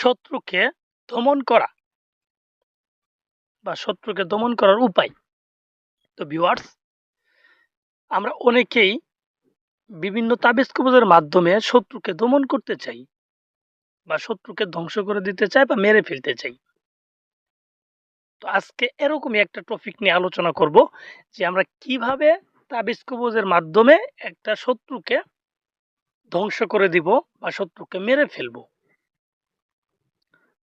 শত্রুকে দমন করা বা শত্রুকে দমন করার উপায়। তো ভিউয়ার্স, আমরা অনেকেই বিভিন্ন তাবিজ কবজের মাধ্যমে শত্রুকে দমন করতে চাই বা শত্রুকে ধ্বংস করে দিতে চাই বা মেরে ফেলতে চাই। তো আজকে এরকমই একটা টপিক নিয়ে আলোচনা করব যে আমরা কিভাবে তাবিজ কবজের মাধ্যমে একটা শত্রুকে ধ্বংস করে দিব বা শত্রুকে মেরে ফেলবো,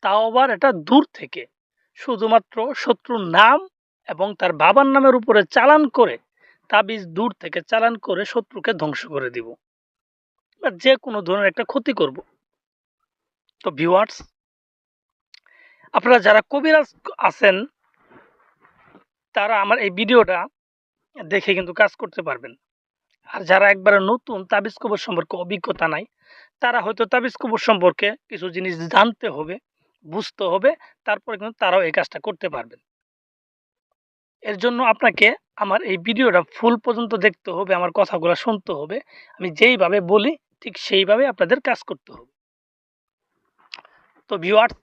তাও আবার এটা দূর থেকে। শুধুমাত্র শত্রুর নাম এবং তার বাবার নামের উপরে চালান করে, তাবিজ দূর থেকে চালান করে শত্রুকে ধ্বংস করে দিব বা যে কোনো ধরনের একটা ক্ষতি করব। তো ভিউয়ার্স, আপনারা যারা কবিরাজ আছেন তারা আমার এই ভিডিওটা দেখে কিন্তু কাজ করতে পারবেন। আর যারা একবারে নতুন, তাবিজ কবজ সম্পর্কে অভিজ্ঞতা নাই, তারা হয়তো তাবিজ কবজ সম্পর্কে কিছু জিনিস জানতে হবে, বুঝতে হবে, তারপরে কিন্তু তারাও এই কাজটা করতে পারবেন। এর জন্য আপনাকে আমার এই ভিডিওটা ফুল পর্যন্ত দেখতে হবে, আমার কথাগুলো শুনতে হবে। আমি যেইভাবে বলি ঠিক সেইভাবে আপনাদের কাজ করতে হবে। তো ভিউয়ার্স,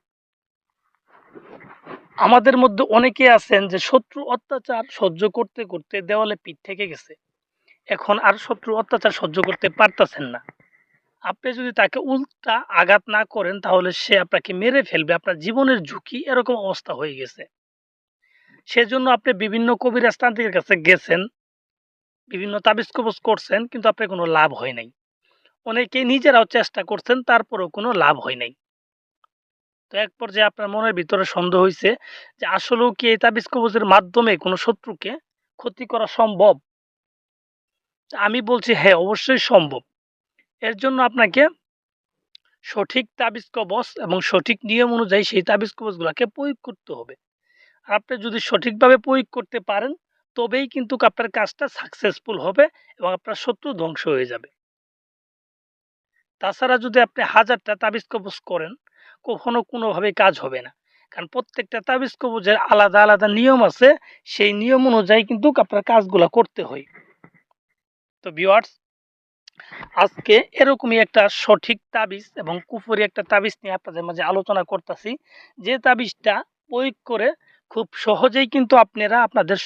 আমাদের মধ্যে অনেকে আছেন যে শত্রু অত্যাচার সহ্য করতে করতে দেওয়ালে পিঠ থেকে গেছে, এখন আর শত্রু অত্যাচার সহ্য করতে পারতেছেন না। আপনি যদি তাকে উল্টা আঘাত না করেন তাহলে সে আপনাকে মেরে ফেলবে, আপনার জীবনের ঝুঁকি, এরকম অবস্থা হয়ে গেছে। সেজন্য আপনি বিভিন্ন কবিরাজ তান্ত্রিকের কাছে গেছেন, বিভিন্ন তাবিজ কবজ করছেন, কিন্তু আপনার কোনো লাভ হয় নাই। অনেকেই নিজেরাও চেষ্টা করছেন, তারপরেও কোনো লাভ হয় নাই। তো এক পর্যায়ে আপনার মনের ভিতরে সন্দেহ হইছে যে আসলেও কি এই তাবিজ কবজের মাধ্যমে কোনো শত্রুকে ক্ষতি করা সম্ভব? আমি বলছি হ্যাঁ, অবশ্যই সম্ভব। এর জন্য আপনাকে সঠিক তাবিজ কবজ এবং সঠিক নিয়ম অনুযায়ী সেই তাবিজ কবজগুলাকে প্রয়োগ করতে হবে। আর আপনি যদি সঠিকভাবে প্রয়োগ করতে পারেন, তবেই কিন্তু আপনার কাজটা সাকসেসফুল হবে এবং আপনার শত্রু ধ্বংস হয়ে যাবে। তাছাড়া যদি আপনি ১০০০ টা তাবিজ কবজ করেন, কখনো কোনোভাবেই কাজ হবে না। কারণ প্রত্যেকটা তাবিজ কবজের আলাদা, আলাদা নিয়ম আছে। সেই নিয়ম অনুযায়ী কিন্তু আপনার কাজগুলা করতে হয়। তো ভিউয়ার্স, আজকে এরকমই একটা সঠিক তাবিজ এবং কুফরি একটা তাবিজ নিয়ে আপনাদের মাঝে আলোচনা করতেছি, যে তাবিজটা প্রয়োগ করে খুব সহজেই কিন্তু আপনারা আপনাদের